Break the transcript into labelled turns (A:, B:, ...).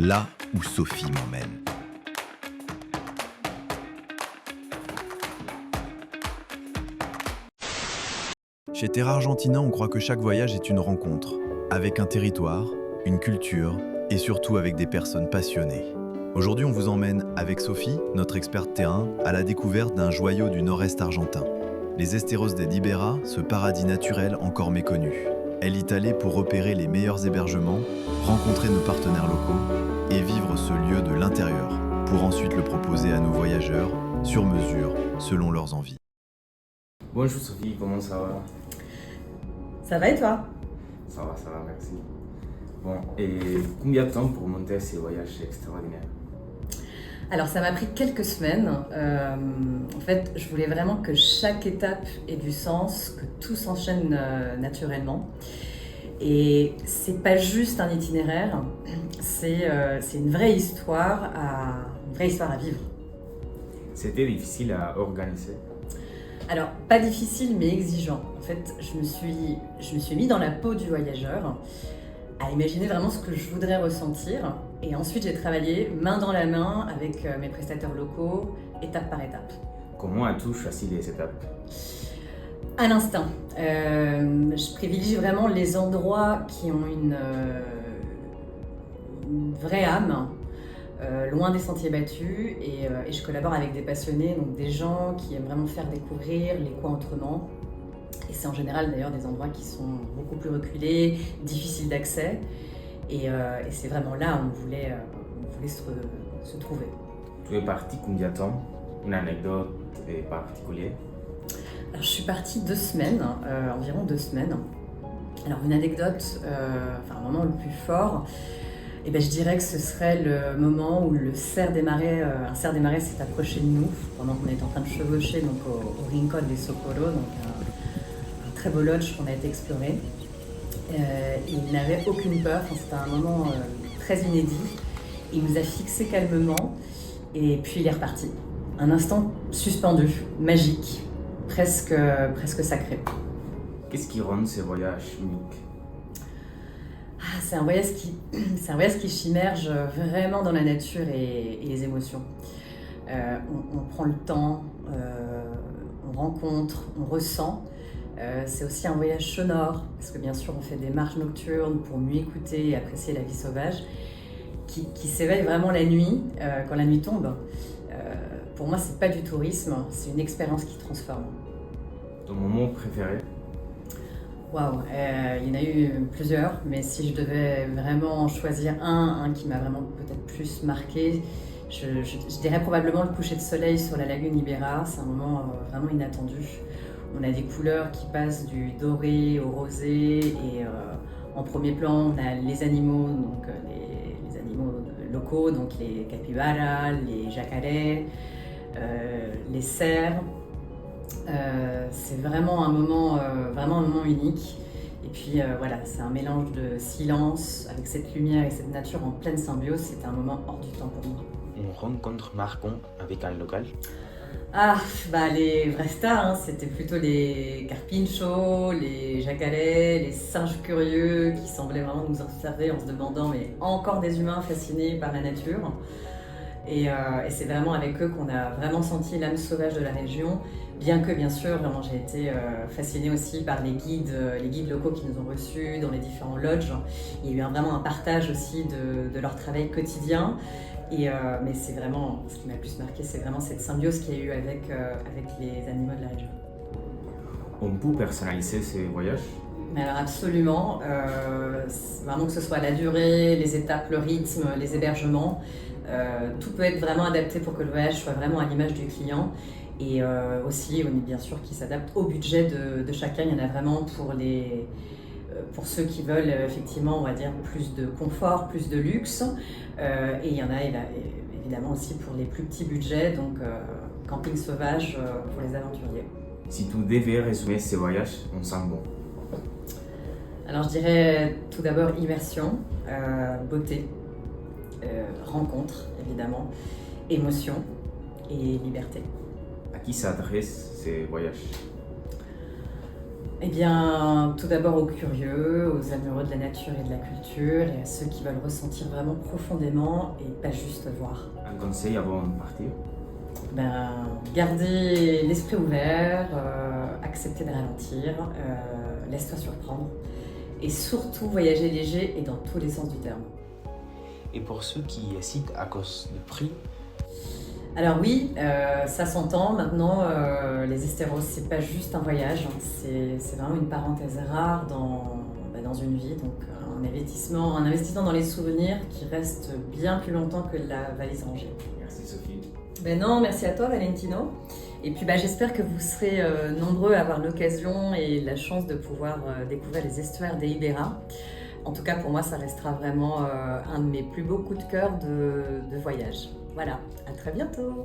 A: là où Sophie m'emmène. Chez Terra Argentina, on croit que chaque voyage est une rencontre, avec un territoire, une culture et surtout avec des personnes passionnées. Aujourd'hui, on vous emmène avec Sophie, notre experte terrain, à la découverte d'un joyau du nord-est argentin. Les Esteros de Libera, ce paradis naturel encore méconnu. Elle y est allée pour repérer les meilleurs hébergements, rencontrer nos partenaires locaux et vivre ce lieu de l'intérieur, pour ensuite le proposer à nos voyageurs, sur mesure, selon leurs envies.
B: Bonjour Sophie, comment ça va?
C: Ça va et toi?
B: Ça va, merci. Bon, et combien de temps pour monter ces voyages extraordinaires?
C: Alors ça m'a pris quelques semaines. En fait, je voulais vraiment que chaque étape ait du sens, que tout s'enchaîne naturellement. Et c'est pas juste un itinéraire, c'est une vraie histoire à vivre.
B: C'était difficile à organiser.
C: Alors, pas difficile mais exigeant. En fait, je me suis mis dans la peau du voyageur, à imaginer vraiment ce que je voudrais ressentir. Et ensuite, j'ai travaillé main dans la main avec mes prestataires locaux, étape par étape.
B: Comment as-tu choisi les étapes?
C: À l'instinct. Je privilégie vraiment les endroits qui ont une vraie âme, loin des sentiers battus, et je collabore avec des passionnés, donc des gens qui aiment vraiment faire découvrir les coins autrement. Et c'est en général d'ailleurs des endroits qui sont beaucoup plus reculés, difficiles d'accès, et c'est vraiment là où on voulait se trouver.
B: Tu es parti combien de temps? Une anecdote particulière?
C: Alors, je suis partie 2 semaines, environ 2 semaines. Alors une anecdote, un moment le plus fort, je dirais que ce serait le moment où un cerf des marais s'est approché de nous pendant qu'on était en train de chevaucher donc, au Rincón de Socorro, donc un très beau lodge qu'on a été explorer. Il n'avait aucune peur, c'était un moment très inédit. Il nous a fixés calmement et puis il est reparti. Un instant suspendu, magique, presque sacré.
B: Qu'est-ce qui rend ces voyages uniques?
C: C'est un voyage qui s'immerge vraiment dans la nature et les émotions. On prend le temps, on rencontre, on ressent. C'est aussi un voyage sonore, parce que bien sûr on fait des marches nocturnes pour mieux écouter et apprécier la vie sauvage, qui s'éveille vraiment la nuit, quand la nuit tombe. Pour moi, c'est pas du tourisme, c'est une expérience qui transforme.
B: Ton moment préféré?
C: Waouh, il y en a eu plusieurs, mais si je devais vraiment choisir un qui m'a vraiment peut-être plus marqué, je dirais probablement le coucher de soleil sur la lagune Ibera. C'est un moment vraiment inattendu. On a des couleurs qui passent du doré au rosé, et en premier plan, on a les animaux, donc les animaux locaux, donc les capybaras, les jacarés, les cerfs. C'est vraiment un moment unique. Et puis voilà, c'est un mélange de silence avec cette lumière et cette nature en pleine symbiose. C'était un moment hors du temps pour moi.
B: Une rencontre marquante avec un local?
C: Les vrais stars, hein, c'était plutôt les carpinchos, les jacarés, les singes curieux qui semblaient vraiment nous observer en se demandant, mais encore des humains fascinés par la nature. Et c'est vraiment avec eux qu'on a vraiment senti l'âme sauvage de la région, bien que bien sûr, vraiment, j'ai été fascinée aussi par les guides locaux qui nous ont reçus dans les différents lodges. Il y a eu vraiment un partage aussi de leur travail quotidien. Mais c'est vraiment, ce qui m'a le plus marqué, c'est vraiment cette symbiose qu'il y a eu avec les animaux de la région.
B: On peut personnaliser ces voyages?
C: Mais alors absolument, vraiment que ce soit la durée, les étapes, le rythme, les hébergements, tout peut être vraiment adapté pour que le voyage soit vraiment à l'image du client. Et aussi, on est bien sûr qui s'adapte au budget de chacun. Il y en a vraiment pour ceux qui veulent effectivement, on va dire, plus de confort, plus de luxe. Et il y en a évidemment aussi pour les plus petits budgets, donc camping sauvage pour les aventuriers.
B: Si tu devais résumer ces voyages en 5 mots?
C: Alors je dirais tout d'abord immersion, beauté, rencontre évidemment, émotion et liberté.
B: À qui s'adressent ces voyages?
C: Eh bien, tout d'abord aux curieux, aux amoureux de la nature et de la culture, et à ceux qui veulent ressentir vraiment profondément et pas juste voir.
B: Un conseil avant de partir?
C: Ben, garder l'esprit ouvert, accepter de ralentir, laisse-toi surprendre, et surtout voyager léger et dans tous les sens du terme.
D: Et pour ceux qui hésitent à cause du prix,
C: Alors oui, ça s'entend. Maintenant, les estéros, c'est pas juste un voyage, hein, c'est vraiment une parenthèse rare dans une vie. Donc un investissement dans les souvenirs qui reste bien plus longtemps que la valise rangée.
B: Merci Sophie.
C: Ben non, merci à toi Valentino. Et puis j'espère que vous serez nombreux à avoir l'occasion et la chance de pouvoir découvrir les estuaires des Iberas. En tout cas, pour moi, ça restera vraiment un de mes plus beaux coups de cœur de voyage. Voilà, à très bientôt!